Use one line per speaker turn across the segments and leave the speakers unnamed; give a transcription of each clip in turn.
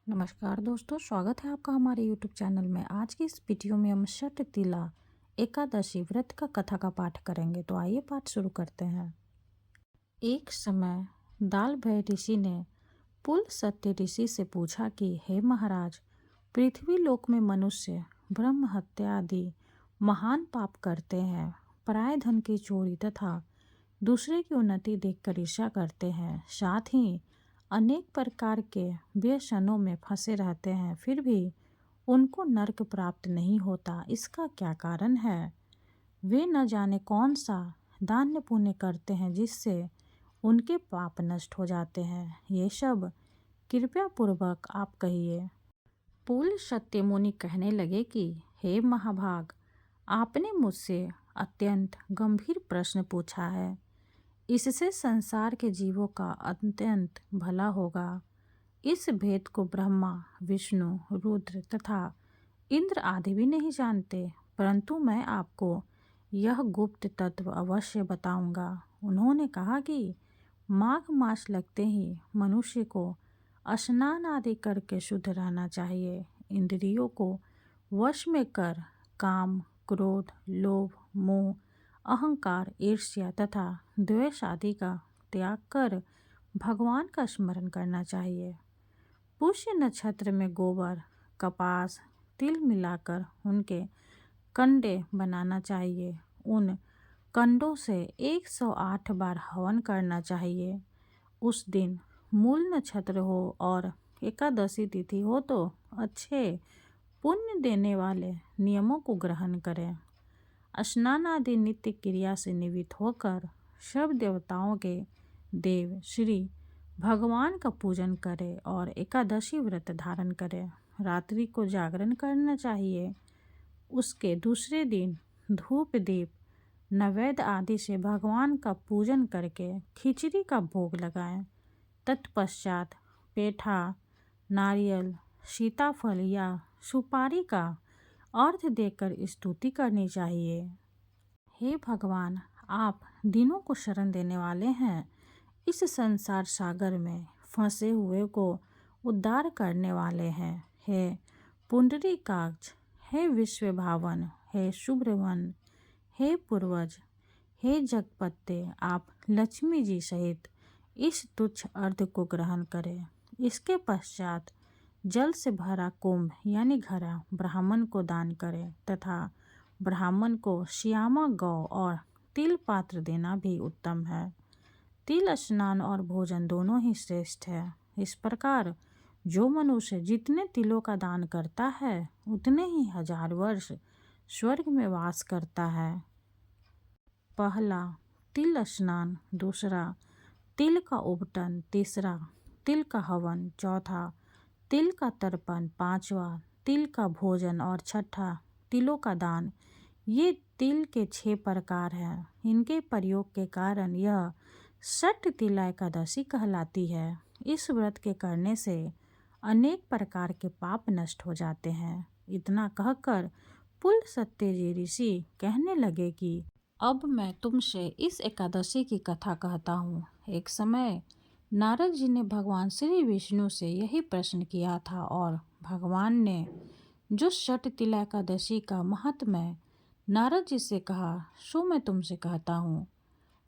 नमस्कार दोस्तों, स्वागत है आपका हमारे YouTube चैनल में। आज की इस वीडियो में हम षट तिला एकादशी व्रत का कथा का पाठ करेंगे। तो आइए पाठ शुरू करते हैं। एक समय दाल भय ऋषि ने पुल सत्य ऋषि से पूछा कि हे महाराज, पृथ्वी लोक में मनुष्य ब्रह्म हत्या आदि महान पाप करते हैं, पराय धन की चोरी तथा दूसरे की उन्नति देखकर ईर्ष्या करते हैं, साथ ही अनेक प्रकार के व्यसनों में फंसे रहते हैं, फिर भी उनको नरक प्राप्त नहीं होता। इसका क्या कारण है? वे न जाने कौन सा दान पुण्य करते हैं जिससे उनके पाप नष्ट हो जाते हैं। ये सब कृपया पूर्वक आप कहिए। पुल सत्यमुनि कहने लगे कि हे महाभाग, आपने मुझसे अत्यंत गंभीर प्रश्न पूछा है। इससे संसार के जीवों का अत्यंत भला होगा। इस भेद को ब्रह्मा, विष्णु, रुद्र तथा इंद्र आदि भी नहीं जानते, परंतु मैं आपको यह गुप्त तत्व अवश्य बताऊंगा। उन्होंने कहा कि माघ मास लगते ही मनुष्य को स्नान आदि करके शुद्ध रहना चाहिए। इंद्रियों को वश में कर काम, क्रोध, लोभ, मोह, अहंकार, ईर्ष्या तथा द्वेष आदि का त्याग कर भगवान का स्मरण करना चाहिए। पुष्य नक्षत्र में गोबर, कपास, तिल मिलाकर उनके कंडे बनाना चाहिए। उन कंडों से 108 बार हवन करना चाहिए। उस दिन मूल नक्षत्र हो और एकादशी तिथि हो तो अच्छे पुण्य देने वाले नियमों को ग्रहण करें। स्नान आदि नित्य क्रिया से निवृत्त होकर सब देवताओं के देव श्री भगवान का पूजन करें और एकादशी व्रत धारण करें। रात्रि को जागरण करना चाहिए। उसके दूसरे दिन धूप दीप नैवेद्य आदि से भगवान का पूजन करके खिचड़ी का भोग लगाएं। तत्पश्चात पेठा, नारियल, सीताफल या सुपारी का अर्घ देकर स्तुति करनी चाहिए। हे भगवान, आप दिनों को शरण देने वाले हैं। इस संसार सागर में फंसे हुए को उद्धार करने वाले हैं। हे पुंडरीकाक्ष, हे विश्वभावन, हे शुभ्रवन, हे पूर्वज, हे जगपते, आप लक्ष्मी जी सहित इस तुच्छ अर्घ को ग्रहण करें। इसके पश्चात जल से भरा कुंभ यानी घड़ा ब्राह्मण को दान करें तथा ब्राह्मण को श्यामा गौ और तिल पात्र देना भी उत्तम है। तिल स्नान और भोजन दोनों ही श्रेष्ठ है। इस प्रकार जो मनुष्य जितने तिलों का दान करता है उतने ही 1000 वर्ष स्वर्ग में वास करता है। पहला तिल स्नान, दूसरा तिल का उबटन, तीसरा तिल का हवन, चौथा तिल का तर्पण, पांचवा तिल का भोजन और छठा तिलों का दान। ये तिल के 6 प्रकार हैं। इनके प्रयोग के कारण यह षट तिला एकादशी कहलाती है। इस व्रत के करने से अनेक प्रकार के पाप नष्ट हो जाते हैं। इतना कहकर पुल सत्य जी ऋषि कहने लगे कि अब मैं तुमसे इस एकादशी की कथा कहता हूँ। एक समय नारद जी ने भगवान श्री विष्णु से यही प्रश्न किया था और भगवान ने जो षट तिला एकादशी का महात्म्य है नारद जी से कहा, सो मैं तुमसे कहता हूँ।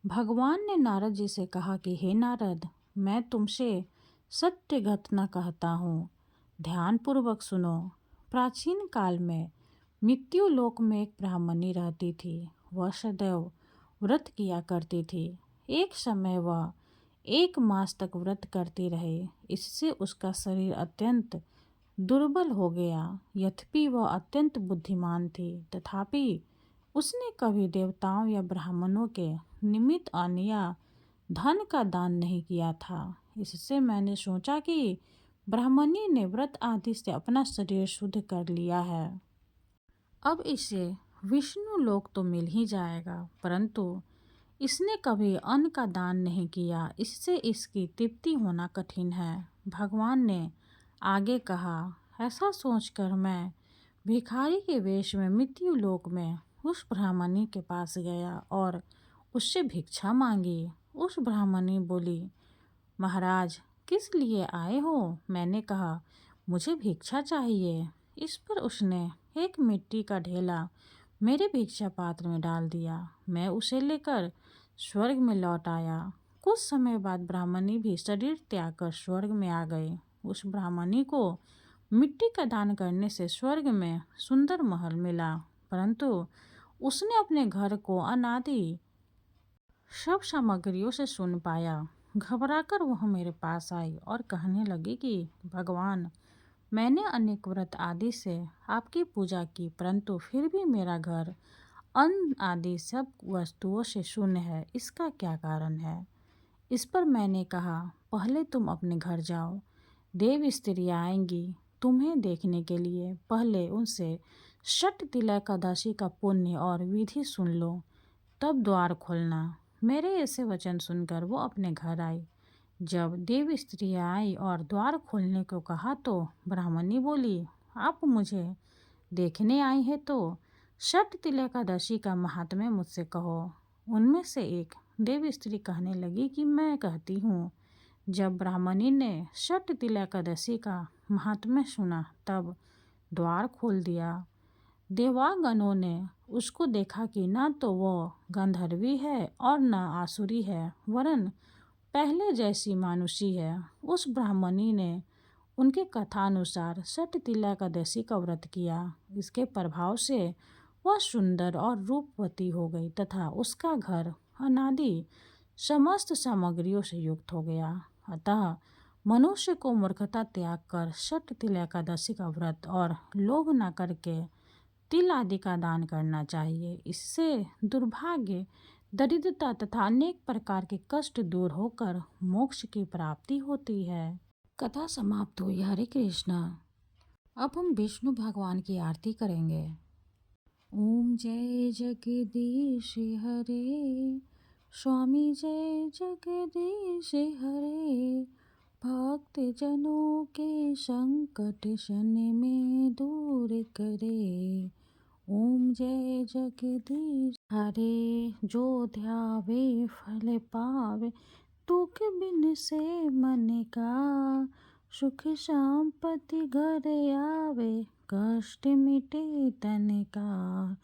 भगवान ने नारद जी से कहा कि हे नारद, मैं तुमसे सत्य घटना कहता हूँ, ध्यान पूर्वक सुनो। प्राचीन काल में मृत्यु लोक में एक ब्राह्मणी रहती थी। वह सदैव व्रत किया करती थी। एक समय वह 1 मास तक व्रत करती रही। इससे उसका शरीर अत्यंत दुर्बल हो गया। यद्यपि वह अत्यंत बुद्धिमान थी, तथापि उसने कभी देवताओं या ब्राह्मणों के निमित्त अन्न या धन का दान नहीं किया था। इससे मैंने सोचा कि ब्राह्मणी ने व्रत आदि से अपना शरीर शुद्ध कर लिया है। अब इसे विष्णु लोक तो मिल ही जाएगा, परंतु इसने कभी अन्न का दान नहीं किया। इससे इसकी तृप्ति होना कठिन है। भगवान ने आगे कहा, ऐसा सोचकर मैं भिखारी के वेश में मृत्यु लोक में उस ब्राह्मणी के पास गया और उससे भिक्षा मांगी। उस ब्राह्मणी बोली, महाराज, किस लिए आए हो? मैंने कहा, मुझे भिक्षा चाहिए। इस पर उसने एक मिट्टी का ढेला मेरे भिक्षा पात्र में डाल दिया। मैं उसे लेकर स्वर्ग में लौट आया। कुछ समय बाद ब्राह्मणी भी शरीर त्याग कर स्वर्ग में आ गई। उस ब्राह्मणी को मिट्टी का दान करने से स्वर्ग में सुंदर महल मिला, परंतु उसने अपने घर को अनादि सब सामग्रियों से सुन पाया। घबराकर वह मेरे पास आई और कहने लगी कि भगवान, मैंने अनेक व्रत आदि से आपकी पूजा की, परंतु फिर भी मेरा घर अन्न आदि सब वस्तुओं से शून्य है। इसका क्या कारण है? इस पर मैंने कहा, पहले तुम अपने घर जाओ। देव स्त्रियाँ आएंगी तुम्हें देखने के लिए। पहले उनसे षट तिल एकादशी का पुण्य और विधि सुन लो, तब द्वार खोलना। मेरे ऐसे वचन सुनकर वो अपने घर आई। जब देव स्त्रियाँ आई और द्वार खोलने को कहा तो ब्राह्मणी बोली, आप मुझे देखने आई है तो षट तिल एकादशी का महात्म्य मुझसे कहो। उनमें से एक देव स्त्री कहने लगी कि मैं कहती हूँ। जब ब्राह्मणी ने षट तिल एकादशी का महात्म्य सुना तब द्वार खोल दिया। देवागणों ने उसको देखा कि न तो वो गंधर्वी है और न आसुरी है, वरन पहले जैसी मानुषी है। उस ब्राह्मणी ने उनके कथानुसार षट तिल एकादशी का व्रत किया। इसके प्रभाव से वह सुंदर और रूपवती हो गई तथा उसका घर अनादि समस्त सामग्रियों से युक्त हो गया। अतः मनुष्य को मूर्खता त्याग कर षट तिल एकादशी का व्रत और लोभ न करके तिल आदि का दान करना चाहिए। इससे दुर्भाग्य, दरिद्रता तथा अनेक प्रकार के कष्ट दूर होकर मोक्ष की प्राप्ति होती है। कथा समाप्त हुई। हरे कृष्णा। अब हम विष्णु भगवान की आरती करेंगे। ओम जय जगदीश हरे, स्वामी जय जगदीश हरे। भक्त जनों के संकट शन में दूर करे। ओम जय जगदीश हरे, जो ध्यावे फल पावे, दुख बिन से मन का। सुख संपत्ति घर आवे, कष्ट मिटे तन का।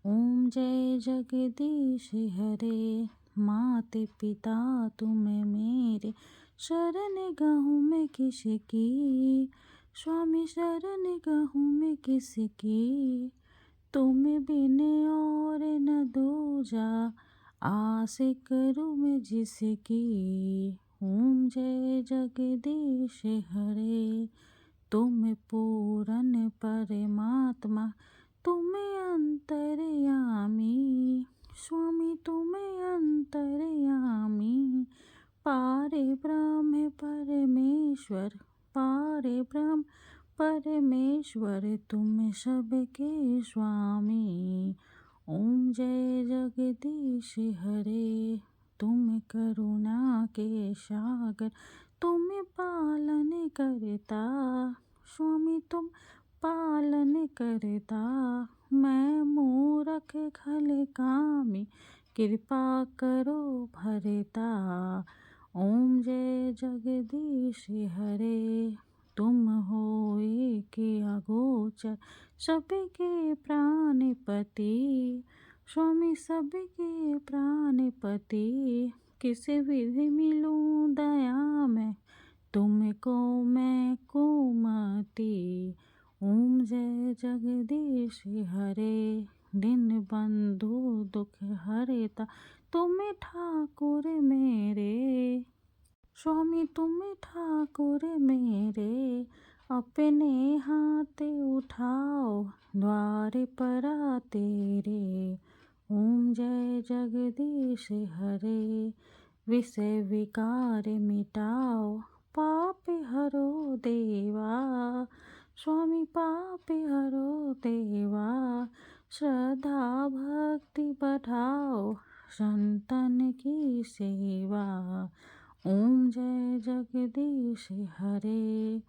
ओम जय जगदीश हरे, माते पिता तुम मेरे, शरण गहूँ मैं किसकी। स्वामी शरण गहूँ मैं किसकी, तुम बिन और न दूजा, आस करूँ मैं जिसकी। ओम जय जगदीश हरे, तुम पूर्ण परमात्मा, तुम अंतर्यामी। स्वामी तुम अंतर्यामी, पारे ब्रह्म परमेश्वर, पारे ब्रह्म परमेश्वर, तुम सबके स्वामी। ओम जय जगदीश हरे, तुम करुणा के सागर, तुम पालन करता। स्वामी तुम पालन करता, मैं मूरख खल कामी, कृपा करो भरता। ओम जय जगदीश हरे, तुम हो एक अगोचर, सबके प्राणपति। स्वामी सबके प्राणपति, किस विधि मिलूं दया में, तुमको मैं कुमति। ओम जय जगदीश हरे, दिन बंधु दुख हरता, तुम ठाकुर मेरे। स्वामी तुम ठाकुर मेरे, अपने हाथ उठाओ, द्वार पर तेरे। ओम जय जगदीश हरे, विषय विकार मिटाओ, पाप हरो देवा। स्वामी पाप हरो देवा, श्रद्धा भक्ति बढ़ाओ, संतन की सेवा। ओम जय जगदीश हरे,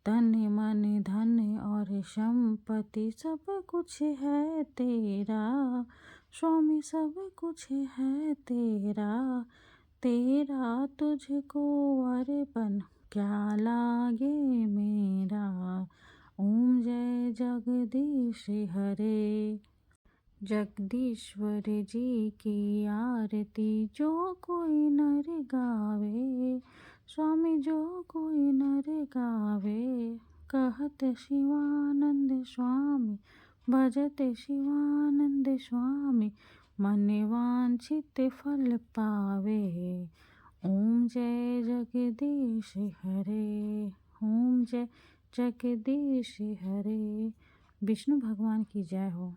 तन मन धन और संपत्ति सब कुछ है तेरा। स्वामी सब कुछ है तेरा, तेरा तुझको अर्पण क्या लागे मेरा। जगदीश हरे। जगदीश्वर जी की आरती जो कोई नर गावे, स्वामी जो कोई नर गावे। कहत शिवानंद स्वामी, भजत शिवानंद स्वामी, मन वांछित फल पावे। ओम जय जगदीश हरे, ओम जय जगदीश हरे। विष्णु भगवान की जय हो।